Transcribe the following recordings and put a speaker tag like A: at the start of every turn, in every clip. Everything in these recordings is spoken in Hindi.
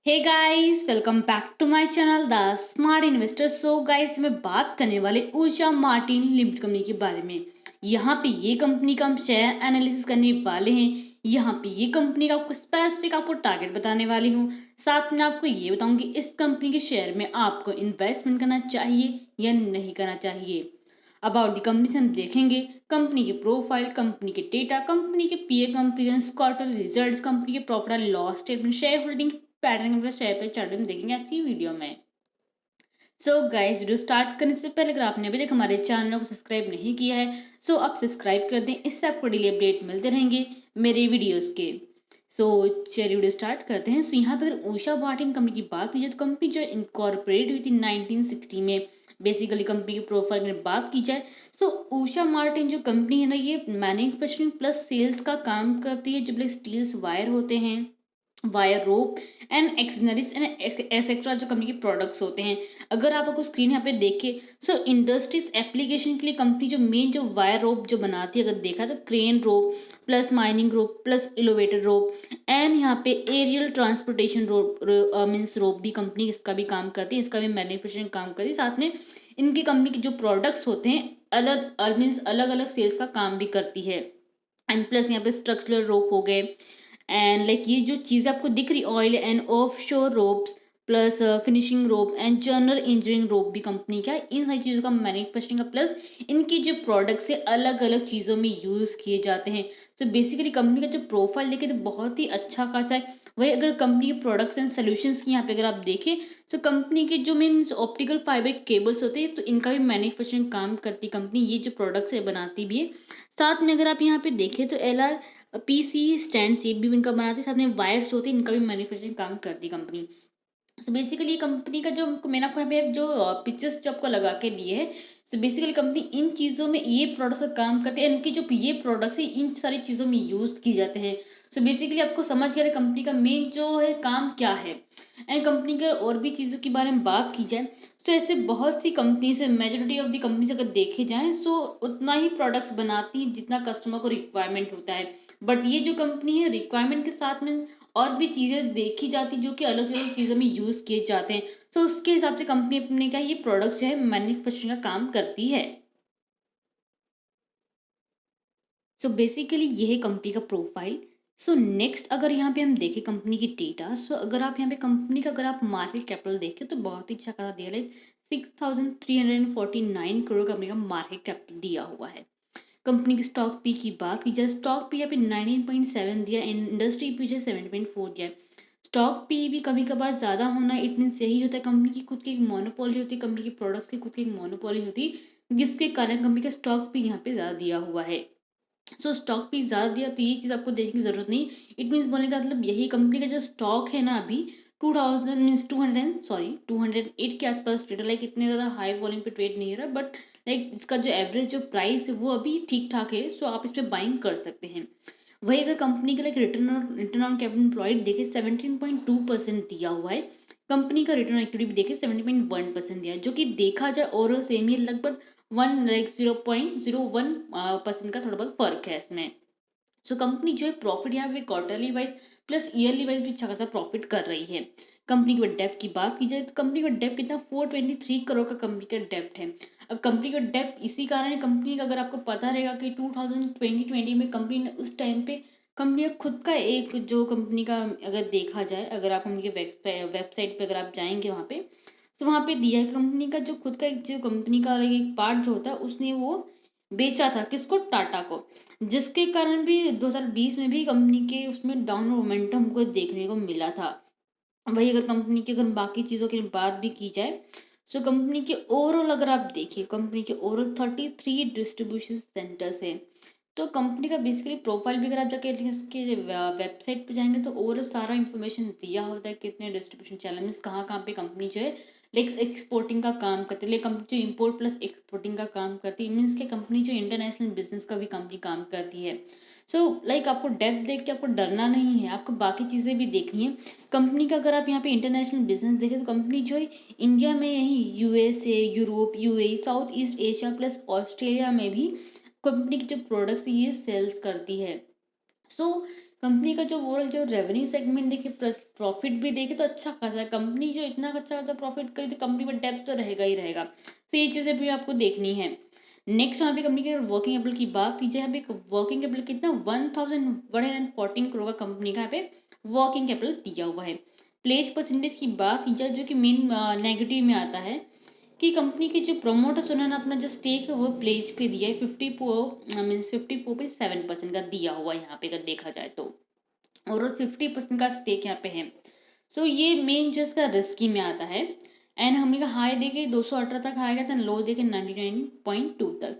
A: Hey guys, welcome back to my channel the smart investor. So guys, मैं बात करने वाले उषा मार्टिन लिमिटेड कंपनी के बारे में। यहाँ पे ये कंपनी का हम शेयर एनालिसिस करने वाले हैं। यहाँ पे ये कंपनी का आपको स्पेसिफिक आपको टारगेट बताने वाली हूँ। साथ में आपको ये बताऊंगी इस कंपनी के शेयर में आपको इन्वेस्टमेंट करना चाहिए या नहीं करना चाहिए। अबाउट द कंपनी से हम देखेंगे कंपनी की प्रोफाइल, कंपनी के डेटा, कंपनी के पीए कंपेरिजन, क्वार्टर रिजल्ट्स, कंपनी के profit and loss statement, share holding pattern के शेयर पे चार्ट में देखेंगे आज की वीडियो में। सो गाइस, वीडियो स्टार्ट करने से पहले अगर आपने अभी तक हमारे चैनल को सब्सक्राइब नहीं किया है सो आप सब्सक्राइब कर दें, इससे आपको डेली अपडेट मिलते रहेंगे मेरे वीडियोस के। सो चलिए वीडियो स्टार्ट करते हैं। सो यहाँ पर अगर उषा मार्टिन कंपनी की बात की जाए तो कंपनी जो इनकॉर्पोरेट हुई थी 1960 में। बेसिकली कंपनी की प्रोफाइल में बात की जाए सो उषा मार्टिन जो कंपनी है ना, ये मैन्युफैक्चरिंग प्लस सेल्स का काम करती है। जो स्टील्स वायर होते हैं, wire rope and accessories and etcetera जो कंपनी के प्रोडक्ट्स होते हैं। अगर आप आपको स्क्रीन यहाँ पे देखें सो इंडस्ट्रीज एप्लीकेशन के लिए कंपनी जो मेन जो वायर रोप जो बनाती है, अगर देखा तो crane rope plus mining rope plus elevator rope and यहाँ पे एरियल ट्रांसपोर्टेशन रोप मीन्स रोप भी कंपनी इसका भी काम करती है, इसका भी मैन्युफैक्चरिंग काम करती है। साथ में इनकी कंपनी के जो प्रोडक्ट्स होते हैं अलग मीन्स अलग अलग सेल्स का काम भी करती है। एंड प्लस यहाँ पे स्ट्रक्चरल रोप हो गए एंड ये जो चीज़ आपको दिख रही oil and off shore ropes plus finishing rope and general engineering rope भी कंपनी का इन सारी चीज़ों का मैन्युफैक्चरिंग का प्लस इनकी जो प्रोडक्ट्स है अलग अलग चीज़ों में यूज़ किए जाते हैं। तो बेसिकली कंपनी का जो प्रोफाइल देखें तो बहुत ही अच्छा खासा है। वही अगर कंपनी के प्रोडक्ट्स एंड सोल्यूशंस की यहाँ पे अगर आप देखें तो कंपनी के जो मीन्स ऑप्टिकल फाइबर केबल्स होते हैं तो इनका भी मैन्युफैक्चरिंग काम करती कंपनी, ये जो प्रोडक्ट्स है बनाती भी है। साथ में अगर आप यहाँ पे देखें तो LR पीसी स्टैंड ये भी इनका बनाती है। साथ में वायर्स होती है, इनका भी मैन्युफैक्चरिंग काम करती है कंपनी। तो बेसिकली ये कंपनी का जो मैंने आपको यहाँ पे जो पिक्चर्स जो आपको लगा के दिए है, तो बेसिकली कंपनी इन चीज़ों में ये प्रोडक्ट्स का काम करती है। इनकी जो ये प्रोडक्ट्स है इन सारी चीज़ों में यूज़ किए जाते हैं। सो बेसिकली आपको समझ गया कंपनी का मेन जो है काम क्या है। एंड कंपनी के और भी चीज़ों के बारे में बात की जाए तो ऐसे बहुत सी कंपनीज है, मेजोरिटी ऑफ द कंपनीज अगर देखे जाएं तो उतना ही प्रोडक्ट्स बनाती हैं जितना कस्टमर को रिक्वायरमेंट होता है। बट ये जो कंपनी है रिक्वायरमेंट के साथ में और भी चीज़ें देखी जाती जो कि अलग अलग चीज़ों में यूज़ किए जाते हैं। तो उसके हिसाब से कंपनी अपने क्या ये प्रोडक्ट्स जो है मैन्युफैक्चरिंग का काम करती है। सो बेसिकली ये है कंपनी का प्रोफाइल। सो नेक्स्ट अगर यहाँ पे हम देखें कंपनी की डेटा, सो अगर आप यहाँ पे कंपनी का अगर आप मार्केट कैपिटल देखें तो बहुत ही अच्छा खासा दिया है। 6,349 करोड़ कंपनी का मार्केट कैपिटल दिया हुआ है। कंपनी की स्टॉक पी की बात की जाए, स्टॉक पी यहाँ पे 19.7 दिया, इंडस्ट्री पी जो 7.4 दिया है। स्टॉक पी भी कभी कभार ज़्यादा होना इट मीन्स यही होता है कंपनी की खुद की एक मोनोपोली होती है, कंपनी के प्रोडक्ट्स की खुद की एक मोनोपोली होती है जिसके कारण कंपनी का स्टॉक पी यहाँ पे ज़्यादा दिया हुआ है। सो स्टॉक भी ज़्यादा दिया तो ये चीज़ आपको देखने की ज़रूरत नहीं। इट मीन्स बोलने का मतलब यही कंपनी का जो स्टॉक है ना अभी 2000 मीन्स 208 के आसपास ट्रेड, इतने ज़्यादा हाई वॉल्यूम पे ट्रेड नहीं हो रहा, बट इसका जो एवरेज जो प्राइस है वो अभी ठीक ठाक है। सो आप इस पर बाइंग कर सकते हैं। वही अगर कंपनी का रिटर्न ऑन कैपिटल एम्प्लॉयड देखे 17.2% दिया हुआ है। कंपनी का रिटर्न इक्विटी भी देखे 70.1% दिया है, जो कि देखा जाए ओवरऑल सेम ही लगभग 0.01% का थोड़ा बहुत फर्क है इसमें। सो कंपनी जो है प्रॉफिट यहाँ पे quarterly wise plus yearly wise भी अच्छा खासा प्रॉफिट कर रही है। कंपनी के डेप्ट की बात की जाए तो कंपनी का डेप्ट कितना 423 करोड़ का कंपनी का डेप्ट है। अब कंपनी का डेप्ट इसी कारण है, कंपनी का अगर आपको पता रहेगा कि 2020 में कंपनी ने उस टाइम पे कंपनी का खुद का एक जो कंपनी का अगर देखा जाए, अगर आप उनके वेबसाइट पे अगर आप जाएंगे वहाँ पे तो वहाँ पे दिया है कंपनी का जो खुद का एक जो कंपनी का एक पार्ट जो होता है उसने वो बेचा था किसको, टाटा को, जिसके कारण भी 2020 में भी कंपनी के उसमें डाउन मोमेंटम को देखने को मिला था। वही अगर कंपनी की अगर बाकी चीज़ों की बात भी की जाए सो कंपनी के ओवरऑल अगर आप देखिए कंपनी के ओवरऑल 33 डिस्ट्रीब्यूशन सेंटर्स है। तो कंपनी का बेसिकली प्रोफाइल भी अगर आप जाके इसके वेबसाइट पे जाएंगे तो ओवरऑल सारा इन्फॉर्मेशन दिया होता है कितने डिस्ट्रीब्यूशन चैनल मीन्स कहाँ कहाँ पे कंपनी जो है एक्सपोर्टिंग का काम करती है। कंपनी जो इम्पोर्ट प्लस एक्सपोर्टिंग का काम करती है मीन्स के कंपनी जो इंटरनेशनल बिजनेस का भी कंपनी काम करती है। सो आपको डेप्थ देख के आपको डरना नहीं है, आपको बाकी चीज़ें भी देखनी है। कंपनी का अगर आप यहाँ पे इंटरनेशनल बिजनेस देखें तो कंपनी जो है इंडिया में यही USA, Europe, UAE, south east Asia plus Australia में भी कंपनी की जो प्रोडक्ट्स ये सेल्स करती है। सो कंपनी का जो ओवरऑल जो रेवेन्यू सेगमेंट देखे प्लस प्रॉफिट भी देखे तो अच्छा खासा है। कंपनी जो इतना अच्छा खासा प्रॉफिट करे तो कंपनी में डेप्थ तो रहेगा ही रहेगा। तो ये चीज़ें भी आपको देखनी है। नेक्स्ट यहाँ पे कंपनी की वर्किंग कैपिटल की बात की जाए, यहाँ पे वर्किंग कैपिटल कितना 1114 करोड़ का कंपनी का यहाँ पे वर्किंग कैपिटल दिया हुआ है। प्लेस परसेंटेज की बात की जाए जो कि मेन नेगेटिव में आता है कि कंपनी के जो प्रमोटर्स उन्होंने अपना जो स्टेक है वो प्लेस पे दिया है 54.7% का दिया हुआ है यहाँ पे अगर देखा जाए तो, और 50% का स्टेक यहाँ पे है। सो ये मेन जो इसका रिस्की में आता है। एंड हमने का हाई देखे 218 तक हाई गया था, लो देखे 99.2 तक।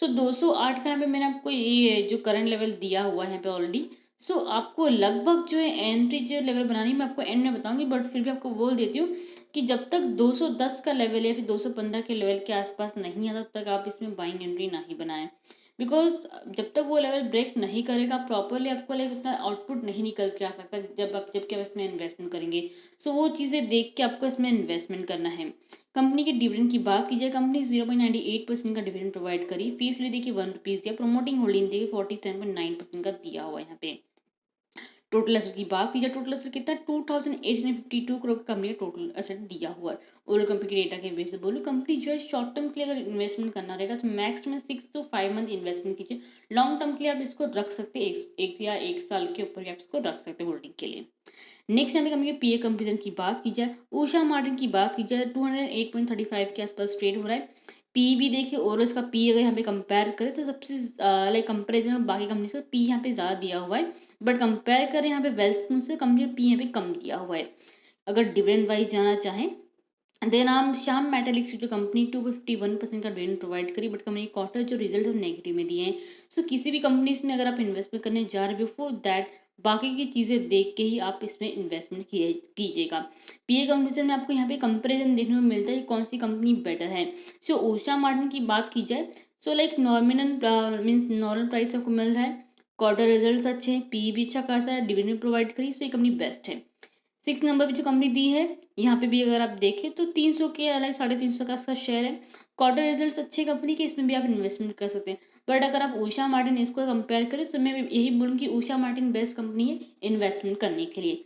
A: सो 208 का यहाँ पे मैंने आपको ये जो करंट लेवल दिया हुआ है यहाँ पे ऑलरेडी। सो आपको लगभग जो है एंट्री जो लेवल बनानी मैं आपको एंड में बताऊंगी, बट फिर भी आपको बोल देती हूँ कि जब तक 210 का लेवल या फिर 215 के लेवल के आसपास नहीं आता तब तक आप इसमें बाइंग एंट्री नहीं बनाएं। बिकॉज जब तक वो लेवल ब्रेक नहीं करेगा प्रॉपरली आपको लाइक इतना आउटपुट नहीं निकल के आ सकता जबकि आप इसमें इन्वेस्टमेंट करेंगे। सो वो चीज़ें देख के आपको इसमें इन्वेस्टमेंट करना है। कंपनी के डिविडेंड की बात की जाए, कंपनी 0.98% का डिविडेंड प्रोवाइड करी, फीस ले देखिए 1 रुपीज़ दिया, प्रमोटिंग होल्डिंग देखिए 47.9% का दिया हुआ है यहाँ पे। टोटल एसेट की बात की जाए, टोटल एसेट कितना 2852 करोड़ का कंपनी टोटल एसेट दिया हुआ है। ओवरऑल कंपनी के डेटा के बेस से बोलूँ, कंपनी जो है शॉर्ट टर्म के लिए अगर इन्वेस्टमेंट करना रहेगा तो मैक्स में 6 to 5 मंथ इन्वेस्टमेंट कीजिए। लॉन्ग टर्म के लिए आप इसको रख सकते हैं, एक या एक साल के ऊपर आप इसको रख सकते हैं होल्डिंग के लिए। नेक्स्ट यहाँ पे कंपनी के पीए कंपेरिजन की बात की जाए, उषा मार्टिन की बात की जाए 208.35 के आसपास ट्रेड हो रहा है। पी भी देखिए और इसका पी अगर यहाँ पे कंपेयर करें तो सबसे लाइक कंपेरिजन में बाकी कंपनी से पी यहाँ पे ज़्यादा दिया हुआ है, बट कंपेयर करें यहाँ पे वेल्सपुन से कंपनी पी यहाँ पे कम दिया हुआ है। अगर डिविडेंड वाइज जाना चाहें देन हम श्याम मेटालिक्स जो कंपनी 251% का डिविडेंड प्रोवाइड करी, बट कंपनी क्वार्टर जो रिजल्ट है नेगेटिव में दिए हैं। सो किसी भी कंपनीज में अगर आप इन्वेस्टमेंट करने जा रहे हो बिफोर दैट बाकी की चीज़ें देख के ही आप इसमें इन्वेस्टमेंट कीजिएगा। पीए कंपनी में आपको यहाँ पे कंपेरिजन देखने को मिलता है कौन सी कंपनी बेटर है। सो उषा मार्टिन की बात की जाए so like nominal means normal price आपको मिल रहा है, क्वार्टर रिजल्ट्स अच्छे हैं, पी भी अच्छा खासा है, डिविडेंड प्रोवाइड करी, सो ये कंपनी बेस्ट है। 6 नंबर पे जो कंपनी दी है यहाँ पे भी अगर आप देखें तो 300 के अलग 350 का इसका शेयर है, क्वार्टर रिजल्ट्स अच्छे कंपनी के, इसमें भी आप इन्वेस्टमेंट कर सकते हैं। बट अगर आप उषा मार्टिन इसको कंपेयर करें तो मैं यही बोलूँ कि उषा मार्टिन बेस्ट कंपनी है इन्वेस्टमेंट करने के लिए।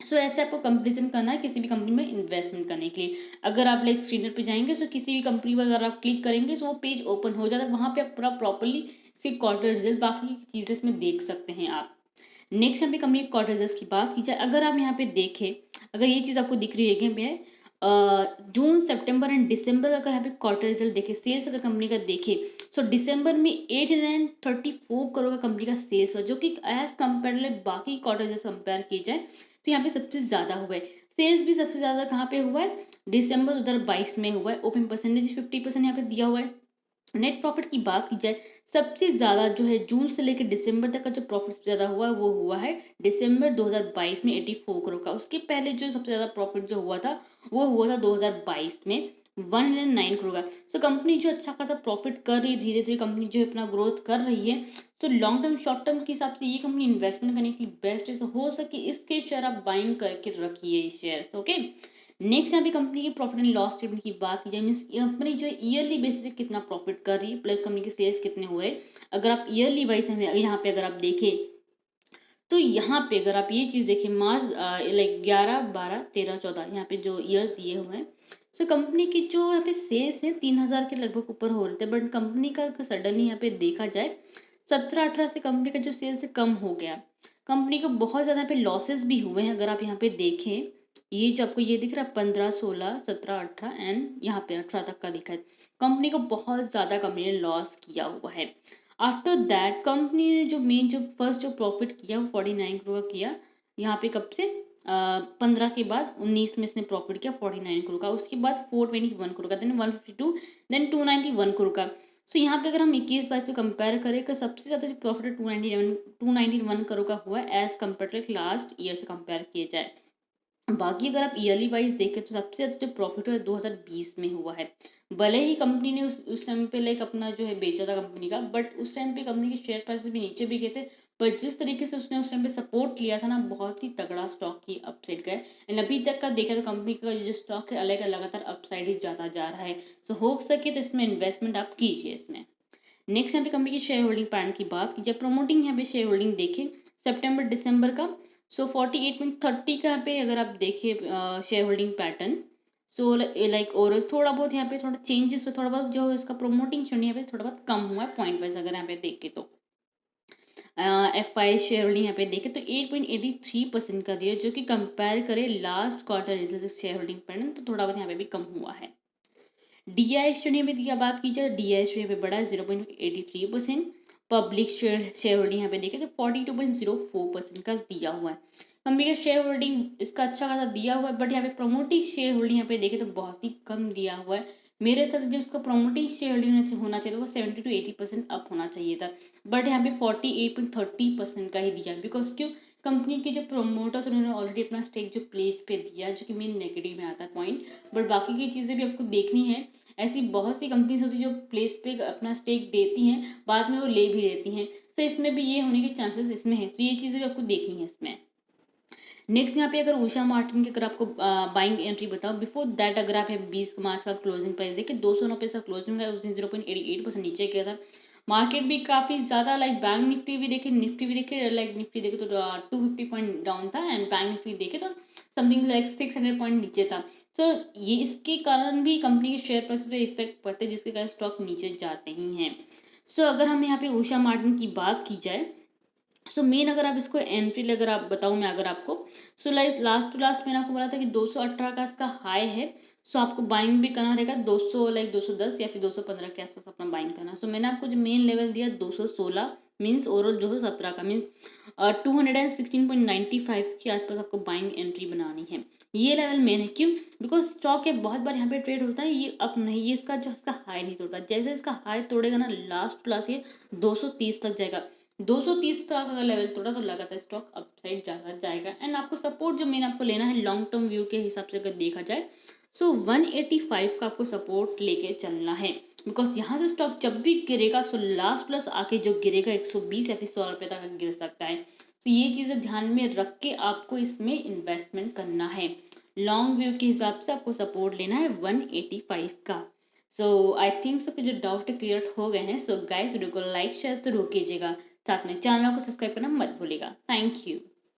A: सो ऐसे आपको कंपेरिजन करना है किसी भी कंपनी में इन्वेस्टमेंट करने के लिए। अगर आप लाइक स्क्रीनर पे जाएंगे तो किसी भी कंपनी पर अगर आप क्लिक करेंगे तो वो पेज ओपन हो जाता है, वहाँ पे आप पूरा प्रॉपरली सिर्फ क्वार्टर रिजल्ट बाकी चीज़ें इसमें देख सकते हैं आप। नेक्स्ट यहाँ पे कंपनी क्वार्टर रिजल्ट की बात की जाए, अगर आप यहाँ पे देखें अगर ये चीज़ आपको दिख रही है यहाँ पे जून सितंबर एंड दिसंबर का यहाँ पे क्वार्टर रिजल्ट देखे, सेल्स अगर कंपनी का देखे सो दिसंबर में 834 करोड़ का कंपनी का सेल्स हुआ, जो कि एज कम्पेयर बाकी क्वार्टर रिजल्ट कंपेयर किए जाए तो यहाँ पे सबसे ज़्यादा हुआ है। सेल्स भी सबसे ज़्यादा कहाँ पे हुआ है, दिसंबर 2022 में हुआ है। ओपन परसेंटेज 50% यहाँ पे दिया हुआ है। नेट प्रॉफिट की बात की जाए सबसे ज़्यादा जो है जून से लेकर दिसंबर तक का जो प्रॉफिट सबसे ज़्यादा हुआ है वो हुआ है दिसंबर 2022 में 84 करोड़ का। उसके पहले जो सबसे ज़्यादा प्रॉफिट जो हुआ था वो हुआ था 2022 में 109 करोड़ का। सो कंपनी जो अच्छा खासा प्रॉफिट कर रही है, धीरे धीरे कंपनी जो है अपना ग्रोथ कर रही है। तो लॉन्ग टर्म शॉर्ट टर्म के हिसाब से ये कंपनी इन्वेस्टमेंट करने के लिए बेस्ट है। हो सके इसके शेयर आप बाइंग करके रखिए शेयर्स। ओके, नेक्स्ट यहाँ पे कंपनी की प्रॉफिट एंड लॉस स्टेटमेंट की बात की जाए, मीन्स कंपनी जो है ईयरली बेसिस पे कितना प्रॉफिट कर रही है प्लस कंपनी के सेल्स कितने हो रहे हैं। अगर आप ईयरली वाइज हमें यहाँ पे अगर आप देखें तो यहाँ पे अगर आप ये चीज़ देखें मार्च लाइक 11, 12, 13, 14 यहाँ पे जो ईयर्स दिए हुए हैं। सो कंपनी की जो यहाँ पे सेल्स है 3000 के लगभग ऊपर हो रहे थे, बट कंपनी का सडनली यहाँ पे देखा जाए 17-18 से कंपनी का जो सेल्स है कम हो गया। कंपनी को बहुत ज़्यादा यहाँ पे लॉसेस भी हुए हैं। अगर आप यहाँ पे देखें ये जो आपको ये दिख रहा है 15, 16, 17, 18 एंड यहाँ पे 18 तक का दिखा है, कंपनी को बहुत ज़्यादा कंपनी ने लॉस किया हुआ है। आफ्टर दैट कंपनी ने जो मेन जो फर्स्ट जो प्रॉफिट किया वो 49 करोड़ का किया। यहाँ पे कब से 15 के बाद 19 में इसने प्रॉफिट किया 49 करोड़ का। उसके बाद 421 करोड़ का, देन 152, देन 291 करोड़ का। सो यहाँ पे अगर हम 21-22 से कंपेयर करें तो सबसे ज़्यादा जो प्रॉफिट 291 करोड़ का हुआ है as compare to last year से कंपेयर किया जाए। बाकी अगर आप ईयरली वाइज देखें तो सबसे ज़्यादा जो प्रॉफिट हुआ है 2020 में हुआ है। भले ही कंपनी ने उस टाइम पे लाइक अपना जो है बेचा था कंपनी का, बट उस टाइम पे कंपनी के शेयर प्राइसेस भी नीचे भी गए थे। पर जिस तरीके से उसने उस टाइम पे सपोर्ट लिया था ना, बहुत ही तगड़ा स्टॉक की अपसाइड गए। एंड अभी तक का देखा तो कंपनी का जो स्टॉक है अलग लगातार अपसाइड ही जाता जा रहा है। तो हो सके तो इसमें इन्वेस्टमेंट आप कीजिए इसमें। नेक्स्ट यहाँ पे कंपनी की शेयर होल्डिंग पैटर्न की बात की जाए, प्रमोटिंग यहाँ पे शेयर होल्डिंग देखें सितंबर दिसंबर का। सो 48.30 का यहाँ पे अगर आप देखिए share holding pattern, so like और थोड़ा बहुत यहाँ पे थोड़ा चेंजेस हुआ, थोड़ा बहुत जो इसका प्रोमोटिंग शेयर यहाँ पे थोड़ा बहुत कम हुआ है पॉइंट वाइज अगर यहाँ पे देखे तो। FI शेयर होल्डिंग यहाँ पे देखें तो 8.83% का दिया, जो कि कंपेयर करें last quarter result share holding pattern तो थोड़ा बहुत यहाँ पे भी कम हुआ है। DI श्रेणी में दिया बात की जाए, DI श्रेणी पे बढ़ा है 0.83%। पब्लिक शेयर होल्डिंग यहाँ पे देखें तो 42.04% का दिया हुआ है। कंपनी का शेयर होल्डिंग इसका अच्छा खासा दिया हुआ है, बट यहाँ पे प्रोमोटिंग शेयर होल्डिंग यहाँ पे देखें तो बहुत ही कम दिया हुआ है। मेरे हिसाब से जो इसका प्रोमोटिंग शेयर होल्डिंग होना चाहिए था वो 70 to 80% अप होना चाहिए था, बट यहाँ पे 48.30% का ही दिया, बिकॉज क्यों, कंपनी के जो प्रोमोटर्स उन्होंने ऑलरेडी अपना स्टेक जो प्लेस पे दिया, जो कि मेन नेगेटिव में आता है पॉइंट, बट बाकी की चीज़ें भी आपको देखनी है। ऐसी बहुत सी कंपनीज होती है जो प्लेस पे अपना स्टेक देती हैं, बाद में वो ले भी लेती हैं, तो इसमें भी ये होने के चांसेस इसमें है, तो ये चीज़ें भी आपको देखनी है इसमें। नेक्स्ट यहाँ पे अगर उषा मार्टिन की अगर आपको बाइंग एंट्री बताओ, बिफोर दैट अगर आप 20 मार्च का क्लोजिंग प्राइस देखिए 290 का क्लोजिंग है, उस दिन 0.88% नीचे किया था। मार्केट भी काफ़ी ज़्यादा लाइक बैंक निफ्टी भी देखे, निफ्टी भी देखे, लाइक निफ्टी देखे तो 250 पॉइंट डाउन था, एंड बैंक निफ्टी देखे तो समथिंग लाइक 600 पॉइंट नीचे था। तो ये इसके कारण भी कंपनी के शेयर प्राइस पे इफेक्ट पड़ते हैं, जिसके कारण स्टॉक नीचे जाते ही हैं। सो अगर हम यहाँ पे उषा मार्टिन की बात की जाए, सो मेन अगर आप इसको एंट्री अगर आप बताऊं मैं अगर आपको, so like last to last मैंने आपको बोला था कि 218 का इसका हाई है। सो आपको बाइंग भी करना रहेगा 200 लाइक 210 या फिर 215 के आसपास अपना बाइंग करना। सो मैंने आपको जो मेन लेवल दिया 216 मीन्स ओवरऑल 217 का मीन्स 216.95 के आसपास आपको बाइंग एंट्री बनानी है। ये लेवल मेन है, क्यों, बिकॉज स्टॉक है बहुत बार यहाँ पे ट्रेड होता है, ये अब नहीं, ये इसका जो इसका हाई नहीं तोड़ता, जैसे इसका हाई तोड़ेगा ना लास्ट टू लास्ट ये 230 तक जाएगा। 230 का अगर लेवल तोड़ा तो लगातार स्टॉक अपसाइड जाता जाएगा। एंड आपको सपोर्ट जो मेन आपको लेना है लॉन्ग टर्म व्यू के हिसाब से अगर देखा जाए, सो 185 का आपको सपोर्ट लेके चलना है, बिकॉज यहाँ से स्टॉक जब भी गिरेगा सो लास्ट प्लस आके जो गिरेगा 120 या फिर 100 रुपये तक गिर सकता है। तो ये चीज़ें ध्यान में रख के आपको इसमें इन्वेस्टमेंट करना है। लॉन्ग व्यू के हिसाब से आपको सपोर्ट लेना है 185 का। सो आई थिंक सब जो डाउट क्लियर हो गए हैं। सो गाइस वीडियो को लाइक शेयर जरूर कीजिएगा, साथ में चैनल को सब्सक्राइब करना मत भूलिएगा। Thank you.